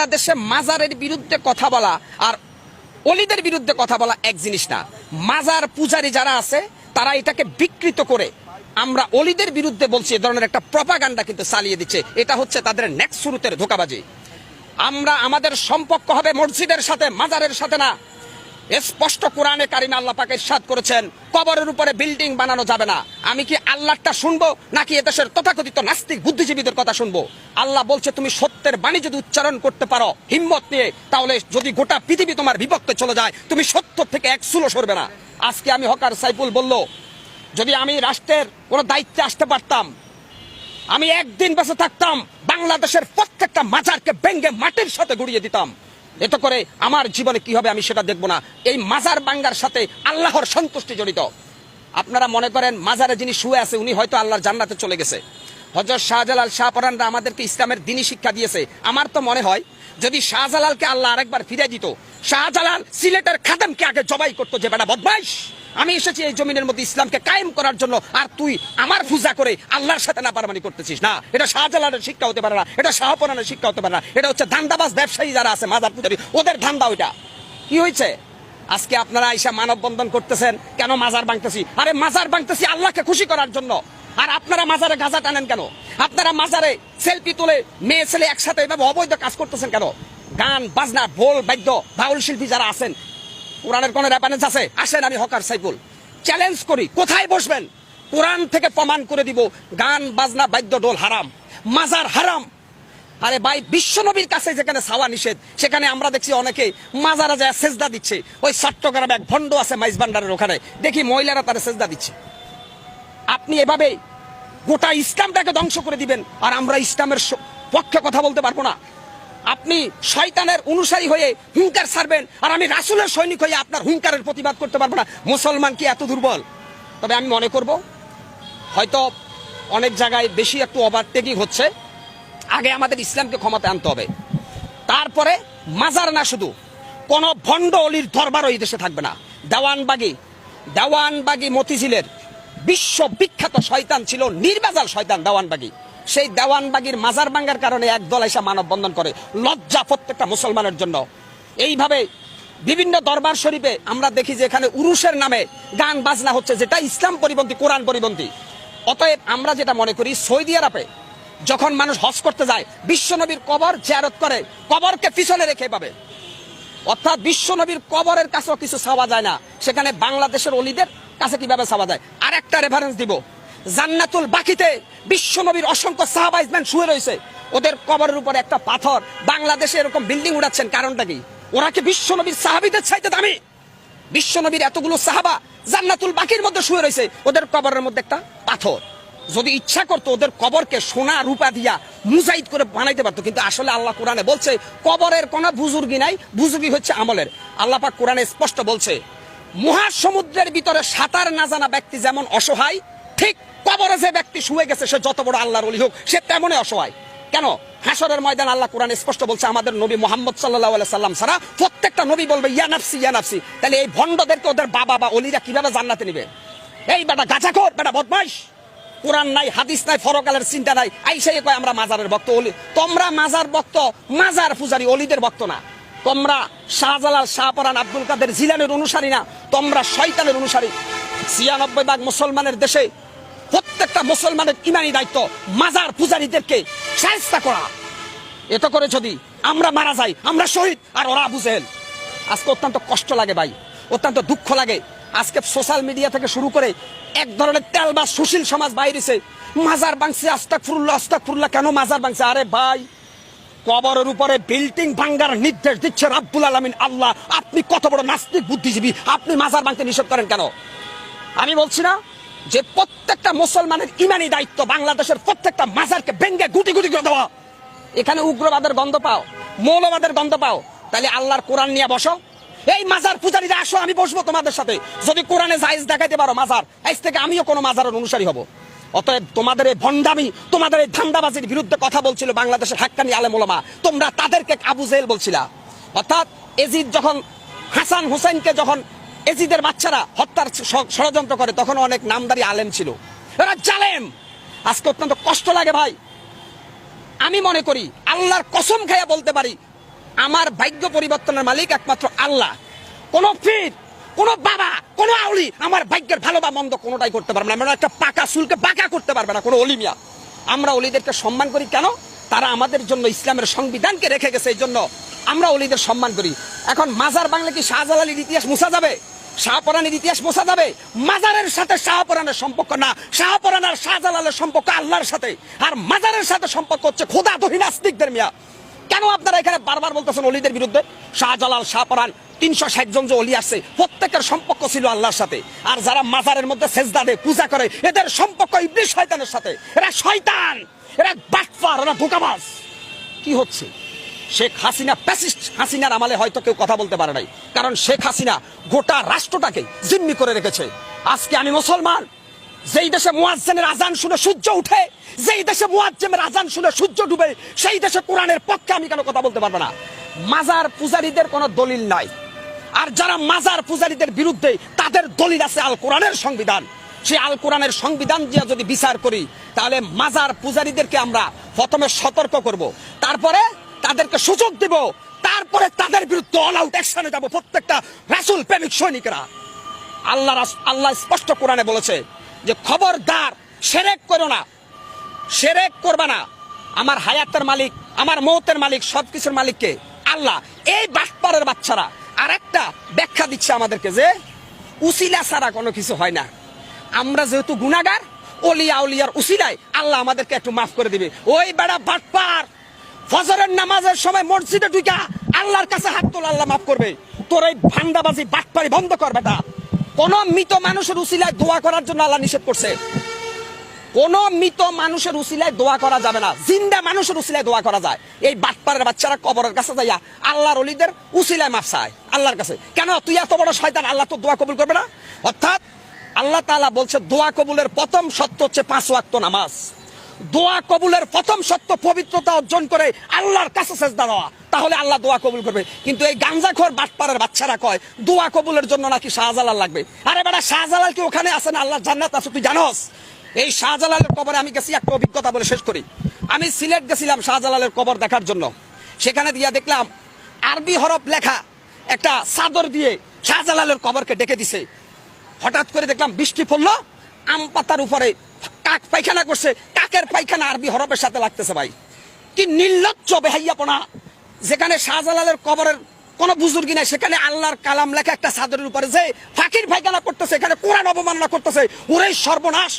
বাংলাদেশে মাজারের বিরুদ্ধে কথা বলা আর অলিদের বিরুদ্ধে কথা বলা এক জিনিস না। মাজার পূজারী যারা আছে তারা এটাকে বিকৃত করে আমরা অলিদের বিরুদ্ধে বলছি, এ ধরনের একটা প্রপাগান্ডা কিন্তু চালিয়ে দিচ্ছে। এটা হচ্ছে তাদের নেক্সট শুরুতের ধোঁকাবাজি। আমাদের সম্পর্ক হবে মসজিদের সাথে, মাজারের সাথে না। স্পষ্ট কোরআনে কারিমে আল্লাহ পাক ইরশাদ করেছেন কবরের উপরে বিল্ডিং বানানো যাবে না। আমি কি আল্লাহটা শুনবো নাকি এদেশের তথাকথিত নাস্তিক বুদ্ধিজীবীদের কথা শুনবো? আল্লাহ বলছে তুমি সত্যের বাণী যদি উচ্চারণ করতে পারো হিম্মত নিয়ে, তাহলে যদি গোটা পৃথিবী তোমার বিপক্ষে চলে যায় তুমি সত্য থেকে এক চুলো সরবে না। আজকে আমি হকার সাইফুল বলল, যদি আমি রাষ্ট্রের কোনো দায়িত্বে আসতে পারতাম, আমি একদিন বেঁচে থাকতাম বাংলাদেশের প্রত্যেকটা মাজারকে ভেঙে মাটির সাথে গুড়িয়ে দিতাম। এতে করে আমার জীবনে কি হবে আমি সেটা দেখবো না। এই মাজার ভাঙ্গার সাথে আল্লাহর সন্তুষ্টি জড়িত। আপনারা মনে করেন মাজারে যিনি শুয়ে আছে উনি হয়তো আল্লাহর জান্নাতে চলে গেছে। হযরত শাহজালাল শাহপরানরা আমাদেরকে ইসলামের দ্বীনি শিক্ষা দিয়েছে। আমার তো মনে হয় যদি শাহজালালকে আল্লাহ আরেকবার ফিরে দিত, শাহজালাল সিলেটের খাদেমকে আগে জবাই করতো যে বেটা বদমাইশ, আমি এসেছি এই জমিনের মধ্যে ইসলামকে কায়েম করার জন্য, আর তুই আমার পূজা করে আল্লাহর সাথে নাফরমানি করতেছিস। না, এটা শাহজালালের শিক্ষা হতে পারে না, এটা শাহপরানের শিক্ষা হতে পারে না। এটা হচ্ছে ধান্দাবাজ ব্যবসায়ী যারা আছে মাজার পূজারী, ওদের ধান্দা ওইটা। কি হয়েছে আজকে আপনারা আইসা মানববন্ধন করতেছেন কেন? মাজার ভাঙতেছি। আরে মাজার ভাঙতেছি আল্লাহকে খুশি করার জন্য। আর আপনারা মাজারে গাঁজা টানেন কেন? আপনারা মাজারে সেলফি তুলে মেয়ে ছেলে একসাথে এভাবে অবৈধ কাজ করতেছেন কেন? গান বাজনা ঢোল বাদ্য বাউল শিল্পী যারা আছেন, কোরআনের কোন রেফারেন্স আছে? আসেন, আমি হকার সাইফুল চ্যালেঞ্জ করি, কোথায় বসবেন? কোরআন থেকে প্রমাণ করে দিব গান বাজনা বাদ্য ঢোল হারাম, মাজার হারাম। আরে ভাই, বিশ্বনবীর কাছে যেখানে ছাওয়া নিষেধ, সেখানে আমরা দেখছি অনেকে মাজারা যায় সেজদা দিচ্ছে। ওই চট্টগ্রামে এক ভণ্ড আছে মাইজ ভান্ডারের ওখানে, দেখি মহিলারা তারা সেজদা দিচ্ছে। আপনি এভাবে গোটা ইসলামটাকে ধ্বংস করে দিবেন আর আমরা ইসলামের পক্ষে কথা বলতে পারবো না। আপনি শয়তানের অনুসারী হয়ে হুঙ্কার ছাড়বেন আর আমি রাসূলের সৈনিক হয়ে আপনার হুঙ্কারের প্রতিবাদ করতে পারবো না। মুসলমান কি এত দুর্বল? তবে আমি মনে করব হয়তো অনেক জায়গায় বেশি একটু ওভারটেকিং হচ্ছে। আগে আমাদের ইসলামকে ক্ষমতা আনতে হবে, তারপরে মাজার না শুধু কোন ভণ্ড অলির দরবার ওই দেশে থাকবে না। দেওয়ানবাগী মতিঝিলের বিশ্ববিখ্যাত শয়তান ছিল, নির্বাজাল শয়তান দেওয়ানবাগী। সেই দেওয়ানবাগীর মাজার ভাঙ্গার কারণে একদল এসে মানববন্ধন করে, লজ্জা প্রত্যেকটা মুসলমানের জন্য। এইভাবে বিভিন্ন দরবার শরীফে আমরা দেখি যে এখানে উরুসের নামে গান বাজনা হচ্ছে, যেটা ইসলাম পরিপন্থী, কোরআন পরিপন্থী। অতএব আমরা যেটা মনে করি, সৌদি আরবে যখন মানুষ হজ করতে যায় বিশ্বনবীর কবর জিয়ারত করে, কবরকে পিছনে রেখে পাবে, অর্থাৎ বিশ্বনবীর কবরের কাছেও কিছু চাওয়া যায় না, সেখানে বাংলাদেশের অলিদের কাছে কিভাবে চাওয়া যায়। আর একটা রেফারেন্স দিব, জান্নাতুল বাকিতে বিশ্বনবীর অসংখ্য সাহাবাইজমান শুয়ে রয়েছে, ওদের কবরের উপরে একটা পাথর। বাংলাদেশে এরকম বিল্ডিং উড়াচ্ছেন, কারণটা কি? ওরা কি বিশ্বনবীর সাহাবীদের চাইতে দামি? বিশ্বনবীর এতগুলো সাহাবা জান্নাতুল বাকির মধ্যে শুয়ে রয়েছে, ওদের কবরের মধ্যে একটা পাথর। যদি ইচ্ছা করতো ওদের কবরকে সোনা রূপা দিয়া মুজাইদ করে বানাইতে পারতো, কিন্তু আসলে আল্লাহ কোরআনে বলছে কবরের কোনো বুজুর্গি নাই, বুজুর্গি হচ্ছে আমলের। আল্লাহ পাক কোরআনে স্পষ্ট বলছে মহাসমুদ্রের ভিতরে সাঁতার না জানা ব্যক্তি যেমন অসহায়, ঠিক কবরে যে ব্যক্তি শুয়ে গেছে সে যত বড় আল্লাহর ওলি হোক সে তেমনই অসহায়। কেন? হাসরের ময়দান আল্লাহ কোরআনে স্পষ্ট বলছে আমাদের নবী মুহাম্মদ সাল্লাল্লাহু আলাইহি সাল্লাম ছাড়া প্রত্যেকটা নবী বলবে ইয়া নাফসি ইয়া নাফসি। তাহলে এই ভণ্ডদেরকে ওদের বাবা বা অলিরা কিভাবে জান্নাতে নিবে? এই বেটা গাঁজাখোর, বেটা বদমাইশ, কোরআন নাই, হাদিস নাই, ফরকালের চিন্তা নাই, আইসাই কয় আমরা মাজারের ভক্ত। অলি তোমরা মাজার ভক্ত, মাজার পূজারী, অলিদের ভক্ত না। তোমরা শাহজালাল শাহপরান আব্দুল কাদের জিলানের অনুসারী না, তোমরা শয়তানের অনুসারী। ৯৬% মুসলমানের দেশে প্রত্যেকটা মুসলমানের ইমানি দায়িত্ব মাজার পূজারীদেরকে শায়েস্তা করা। এত করে যদি আমরা মারা যাই আমরা শহীদ আর ওরা আবু জেহেল। আজকে অত্যন্ত কষ্ট লাগে ভাই, অত্যন্ত দুঃখ লাগে। আজকে সোশ্যাল মিডিয়া থেকে শুরু করে এক ধরনের তেলবাজ সুশীল সমাজ বাইরেছে, মাজার ভাঙছে, আস্তাগফিরুল্লাহ আস্তাগফিরুল্লাহ। কেন মাজার ভাঙছে? আরে ভাই, কবরের উপরে বিল্ডিং ভাঙ্গার নির্দেশ দিচ্ছে রাব্বুল আলামিন আল্লাহ। আপনি কত বড় নাস্তিক বুদ্ধিজীবী, আপনি মাজার ভাঙতে নিষেধ করেন কেন? আমি বলছি না যে প্রত্যেকটা মুসলমানের ইমানি দায়িত্ব বাংলাদেশের প্রত্যেকটা মাজারকে ভেঙ্গে গুটি গুটি করে দেওয়া। এখানে উগ্রবাদের গন্ধ পাও, মৌলবাদের গন্ধ পাও, তাহলে আল্লাহর কোরআন নিয়ে বসো। এই মাজার পূজারীরা আসো, আমি বসবো তোমাদের সাথে। যদি কোরআনে জায়েজ দেখাইতে পারো মাজার, আজ থেকে আমিও কোনো মাজারের অনুসারী হব। অতএব তোমাদের এই ভণ্ডামি, তোমাদের এই ধান্দাবাজির বিরুদ্ধে কথা বলছিল বাংলাদেশের হাক্কানি আলেম ওলামা। তোমরা তাদেরকে আবু জেহেল বলছিলা। অর্থাৎ এজিদ যখন হাসান হুসাইনকে যখন এজিদের বাচ্চারা হত্যার ষড়যন্ত্র করে, তখন অনেক নামদারি আলেম ছিল, এরা জালেম। আজকে অত্যন্ত কষ্ট লাগে ভাই। আমি মনে করি আল্লাহর কসম খাইয়া বলতে পারি আমার ভাগ্য পরিবর্তনের মালিক একমাত্র আল্লাহ। কোন পীর, কোন বাবা, কোন আউলি আমার ভাগ্যের ভালো বা মন্দ কোনোটাই করতে পারবে না। আমরা একটা পাকা চুলকে বাঁকা করতে পারবে না কোনো অলিমিয়া। আমরা অলিদেরকে সম্মান করি কেন? তারা আমাদের জন্য ইসলামের সংবিধানকে রেখে গেছে, এই জন্য আমরা অলিদের সম্মান করি। এখন মাজার বাংলা কি শাহজালালের ইতিহাস মুছা যাবে? শাহপরানের ইতিহাস মোছা যাবে? মাজারের সাথে শাহপরানের সম্পর্ক না, শাহপরান আর শাহজালালের সম্পর্ক আল্লাহর সাথে, আর মাজারের সাথে সম্পর্ক হচ্ছে খোদা দহি নাস্তিকদের। মিয়া কেন আপনারা এখানে বারবার বলতেছেন অলিদের বিরুদ্ধে? শাহজালাল, শাহপরান 360 জন যে অলি আছে প্রত্যেকের সম্পর্ক ছিল আল্লাহর সাথে। আর যারা মাজারের মধ্যে সেজদা দেয়, পূজা করে, এদের সম্পর্ক ইবলিস শয়তানের সাথে। এরা শয়তান, এরা বাটপার, এরা ধোঁকাবাজ। কি হচ্ছে? শেখ হাসিনা প্যাসিস্ট হাসিনার আমলে হয়তো কেউ কথা বলতে পারে নাই, কারণ শেখ হাসিনা গোটা রাষ্ট্রটাকে জিম্মি করে রেখেছে। আজকে আমি মুসলমান, যেই দেশে মুয়াজ্জিনের আজান শুনে সূর্য উঠে, যেই দেশে মুয়াজ্জিনের আজান শুনে সূর্য ডুবে, সেই দেশে কোরআনের পক্ষে আমি কেন কথা বলতে পারবো না? মাজার পূজারীদের কোনো দলিল নাই, আর যারা মাজার পূজারীদের বিরুদ্ধে তাদের দলিল আছে আল কোরআনের সংবিধান। সেই আল কোরআনের সংবিধান দিয়ে যদি বিচার করি, তাহলে মাজার পূজারীদেরকে আমরা প্রথমে সতর্ক করব, তারপরে তাদেরকে সুযোগ দিব, তারপরে তাদের বিরুদ্ধে অল আউট অ্যাকশনে যাব প্রত্যেকটা রাসূল প্রেমিক সৈনিকরা। আল্লাহ স্পষ্ট কোরআনে বলেছে যে খবরদার শিরক করো না, শিরক করবে না। আমার হায়াতের মালিক, আমার মওতের মালিক, সবকিছুর মালিককে আল্লাহ। এই বাটপারের বাচ্চারা আরেকটা ব্যাখ্যা দিচ্ছে আমাদেরকে যে উসিলা ছাড়া কোনো কিছু হয় না। আমরা যেহেতু গুনাহগার, ওলিয়া আউলিয়ার উসিলায় আল্লাহ আমাদেরকে একটু মাফ করে দিবে। ওই বেড়া বাটপার, ফজরের নামাজের সময় মসজিদে ঢুকা আল্লাহর কাছে হাত তোলা, আল্লাহ মাফ করবে। তোর এই ভান্ডাবাজি বাটপারি বন্ধ কর বেটা। কোন মৃত মানুষের উসিলায় দোয়া করার জন্য আল্লাহ নিষেধ করছে। কোন মৃত মানুষের উসিলায় দোয়া করা যাবে না, জিন্দা মানুষের উসিলায় দোয়া করা যায়। এই বাটপারের বাচ্চারা কবরের কাছে যাইয়া আল্লাহর ওলিদের উসিলায় মাফ চায় আল্লাহর কাছে। কেন? তুই এত বড় শয়তান, আল্লাহ তো দোয়া কবুল করবে না। অর্থাৎ আল্লাহ তাআলা বলছে দোয়া কবুলের প্রথম শর্ত হচ্ছে 5 ওয়াক্ত নামাজ। দোয়া কবুলের প্রথম শর্ত পবিত্রতা অর্জন করে আল্লাহর কাছে সেজদা দেওয়া, তাহলে আল্লাহ দোয়া কবুল করবে। কিন্তু এই গাঞ্জাখোর বাটপারের বাচ্চারা কয় দোয়া কবুলের জন্য নাকি শাহজালাল লাগবে। আরে বেটা, শাহজালাল কি ওখানে আছে না আল্লাহর জান্নাত আছে তুই জানোস? এই শাহজালালের কবরে আমি গেছি, একটা অভিজ্ঞতা বলে শেষ করি। আমি সিলেট গেছিলাম শাহজালালের কবর দেখার জন্য। সেখানে দিয়া দেখলাম আরবি হরফ লেখা একটা চাদর দিয়ে শাহজালালের কবরকে ডেকে দিছে। হঠাৎ করে দেখলাম বৃষ্টি পড়লো, আম পাতার উপরে কাক পায়খানা করছে, কাকের পায়খানা আরবি হরফের সাথে লাগতেছে। ভাই কি নির্লজ্জ বেহাইয়াপনা! যেখানে শাহজালালের কবরের কোনো বুজুর্গি নাই, সেখানে আল্লাহর কালাম লেখা একটা চাদরের উপরে যে ফাকির পায়খানা করতেছে, এখানে কোরআন অবমাননা করতেছে। ওরে সর্বনাশ!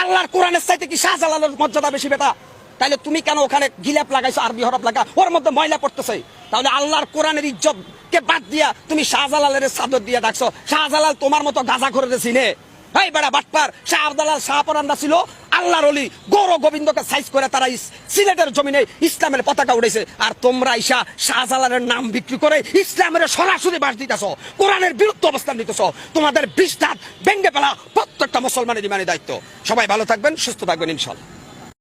আল্লাহর কোরআনের চাইতে কি শাহজালালের মর্যাদা বেশি বেটা? তাইলে তুমি কেন ওখানে গিলাপ লাগাইছো, আরবি হরফ লাগা, ওর মধ্যে ময়লা পড়তেছে? তাহলে আল্লাহর কোরআনের ইজ্জত কে বাদ দিয়া তুমি শাহজালালের চাদর দিয়ে ডাকছো। শাহজালাল তোমার মতো গাঁজা করে চিনে? এই বেড়া বাটপার! শাহজালাল, শাহপরানরা ছিল আল্লাহর ওলি, গৌর গোবিন্দকে সাইজ করে তারা সিলেটের জমিনে ইসলামের পতাকা উড়েছে। আর তোমরা ঈশা শাহজালালের নাম বিক্রি করে ইসলামের সরাসরি বাস দিতেছো, কোরআনের বিরুদ্ধে অবস্থান নিতেছো। তোমাদের বিস্তার ভেঙ্গে ফেলা প্রত্যেকটা মুসলমানের ইমানি দায়িত্ব। সবাই ভালো থাকবেন, সুস্থ থাকবেন ইনশাআল্লাহ।